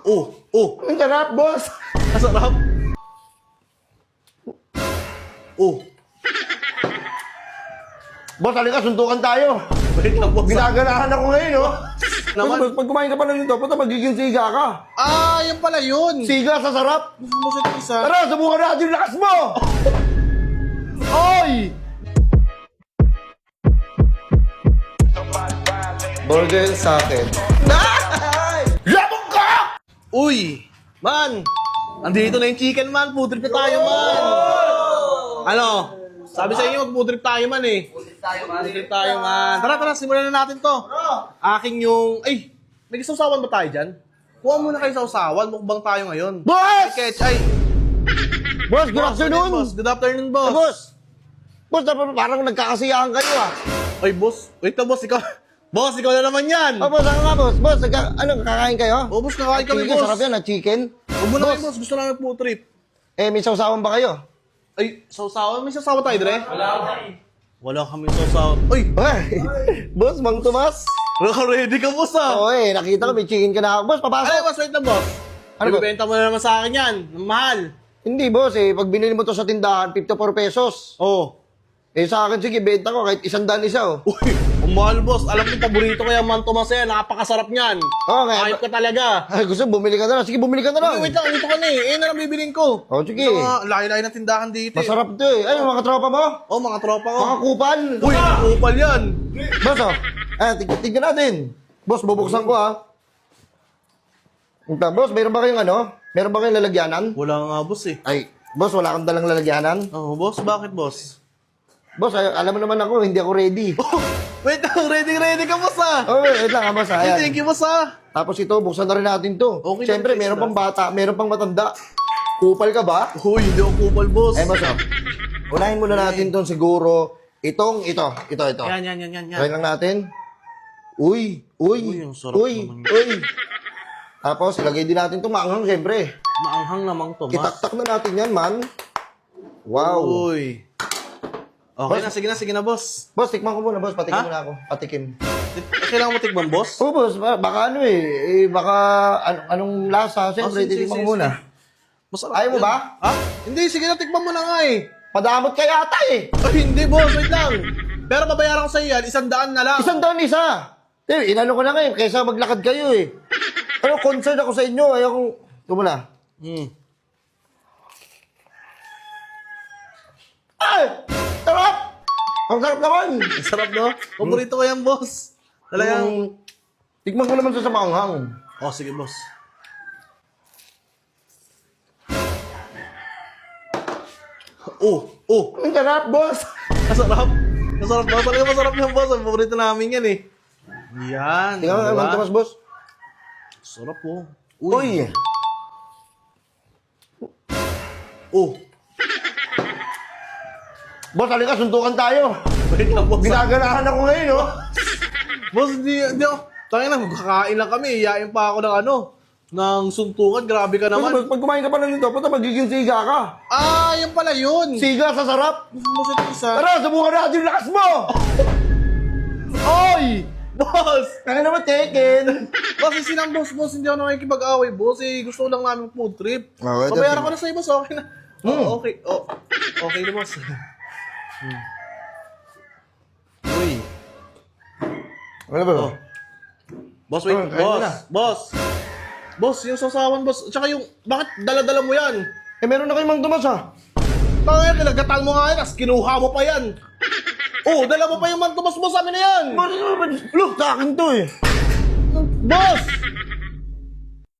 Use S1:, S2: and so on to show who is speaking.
S1: Ang sarap, boss.
S2: Masarap.
S1: Boss, halika, suntukan tayo.
S2: Wait lang, boss.
S1: Ginaganahan ako ngayon, oh.
S2: Naman.
S1: Boss, pag kumain ka pa ng ito, puta, magiging siga ka.
S2: Ah, yan pala yun.
S1: Siga sa sarap.
S2: Gusto mo sa isa?
S1: Tara, subukan natin yung lakas mo. Oy! Burger sa akin. Labog ka!
S2: Uy! Man! Andito na yung chicken, man. Food trip na tayo, man. Ano? Sabi sa inyo, mag-food trip tayo, man, eh. Food trip tayo, man. Tara, simulan na natin to. Aking yung... Ay! May sausawan ba tayo dyan? Kuha muna kayo sausawan. Mukbang tayo ngayon.
S1: Boss!
S2: Ketch, ay!
S1: Boss, good afternoon.
S2: Boss. Good afternoon, boss.
S1: Boss! Boss, dapat parang nagkakasiyahan kayo, ah.
S2: Ay, boss. Wait na, boss. Ikaw... Boss, ikaw na naman yan.
S1: Oh, boss, ano nga, boss? Boss, kakain kayo?
S2: Oh, boss, kakain kami,
S1: Chicken,
S2: boss.
S1: sarap yan, na chicken.
S2: Huwag mo na kayo, boss. Gusto namin food trip.
S1: Eh, may sausawan ba kayo?
S2: Ay, sausawan? May sausawan tayo, Dre? Wala kami sausawan. Uy!
S1: Ay, boss, Mang Tomas.
S2: Ready ka, boss, ah.
S1: Oo, nakita ko, may chicken ka na. Boss, papasok.
S2: Ay, boss, wait lang, boss.
S1: Ano, boss?
S2: Ibibenta mo na naman sa akin yan. Ang mahal.
S1: Hindi, boss, pag binili mo to sa tindahan, 54 pesos.
S2: Oh.
S1: Sa akin, sige, benta ko kahit 100 isa, oh.
S2: Uy, ang mahal, boss. Alam mo, paborito ko yung Man Tomas yan. Napakasarap niyan.
S1: Oo, nga.
S2: Ayop ka talaga.
S1: Ay, gusto, bumili ka na lang. Sige, bumili ka na lang.
S2: Wait lang, dito ka na eh. Na lang bibilin ko.
S1: Oh, sige.
S2: Ito nga, lahi-lahi na tindahan dito.
S1: Masarap to, eh. Ay, mga tropa mo?
S2: Oh, mga tropa ko.
S1: Mga kupal.
S2: Uy, kupal yan.
S1: Boss, oh. Tignan natin. Boss, bubuksan ko, ha. Boss, meron ba kayong ano? Meron ba kayong lalagyanan?
S2: Wala nga, boss eh.
S1: Ay, boss, wala kang dalang lalagyanan?
S2: Oh, boss, bakit, boss?
S1: Boss, alam mo naman ako, hindi ako ready.
S2: Oh, wait lang, ready ka, boss, ah.
S1: Oh, wait lang, boss, ayan.
S2: Thank you, boss, ah.
S1: Tapos ito, buksan na rin natin to.
S2: Okay,
S1: Siyempre,
S2: okay,
S1: meron
S2: sir.
S1: pang bata, meron pang matanda. Kupal ka ba?
S2: Uy, hindi ako kupal, boss.
S1: Boss, oh. Unahin muna natin tong siguro. Ito.
S2: Yan.
S1: Try lang natin. Uy.
S2: Uy, ang sarap naman
S1: Uy. Tapos, ilagay din natin itong maanghang, siyempre.
S2: Maanghang namang to, mas.
S1: Itaktak na natin yan, man. Wow.
S2: Uy. Okay na, sige na, boss.
S1: Boss, tikman ko muna, boss. Patikim
S2: Ha?
S1: muna ako. Patikim.
S2: Kailangan mo tikman, boss?
S1: Oo, boss. Baka ano baka anong lasa. Siyempre,
S2: sige,
S1: titikman
S2: sige,
S1: ko muna.
S2: Masarap
S1: Ayaw mo
S2: yan.
S1: ba?
S2: Ha? Hindi, sige na, tikman mo na nga eh.
S1: Padamot ka yata eh.
S2: Ay, hindi, boss, wait lang. Pero babayaran ko sa iyo yan, 100 na lang.
S1: 100 isa. Inano ko na kayo, kaysa maglakad kayo eh. Pero concerned ako sa inyo. Ayaw kong... Ito muna. Ay! Sarap! Ang sarap naman!
S2: Ang sarap, no? Paborito ko yan, boss. Talagang...
S1: Tikman ko naman sa maanghang.
S2: Oh, sige, boss.
S1: Ang sarap, boss!
S2: Masarap. Masarap, boss. Talaga masarap yan, boss. Ang paborito namin yan eh. Yan.
S1: Tingnan mo,
S2: diba?
S1: Mang Tomas, boss.
S2: Sarap, oh.
S1: Uy! Boss, halika, suntukan tayo.
S2: Wait lang, boss.
S1: Ginaganahan ako ngayon, oh.
S2: Boss, hindi ako. Tangin na, magkakain lang kami. Iyain pa ako ng ng suntukan. Grabe ka
S1: Boss,
S2: naman.
S1: pag kumain ka pa ng ito, puta, magiging siga ka.
S2: Ah, yan pala yun.
S1: Siga sa sarap.
S2: Gusto mo sa isa?
S1: Tara, subukan natin yung lakas mo! Oy!
S2: Boss!
S1: Kaya naman, chicken!
S2: Boss, sinang boss, hindi ako nakikipag-away, boss. Gusto ko lang namin food trip.
S1: Okay,
S2: Babayaran
S1: that's-
S2: ko na sa'yo, boss. Okay na. Oh, okay. Oh, okay na, boss. Uy.
S1: Ano ba?
S2: Oh. Boss, wait.
S1: Oh, kain mo na.
S2: Boss. Boss, yung sasawan, boss. Tsaka yung, bakit dala-dala mo yan?
S1: Meron na kayo Mang Tomas, ha?
S2: Tangin, kinagatan mo nga yan, as kinuha mo pa yan. Oh, dala mo pa yung Man Tomas, boss, amin na yan.
S1: Look, sa akin to, eh.
S2: Boss!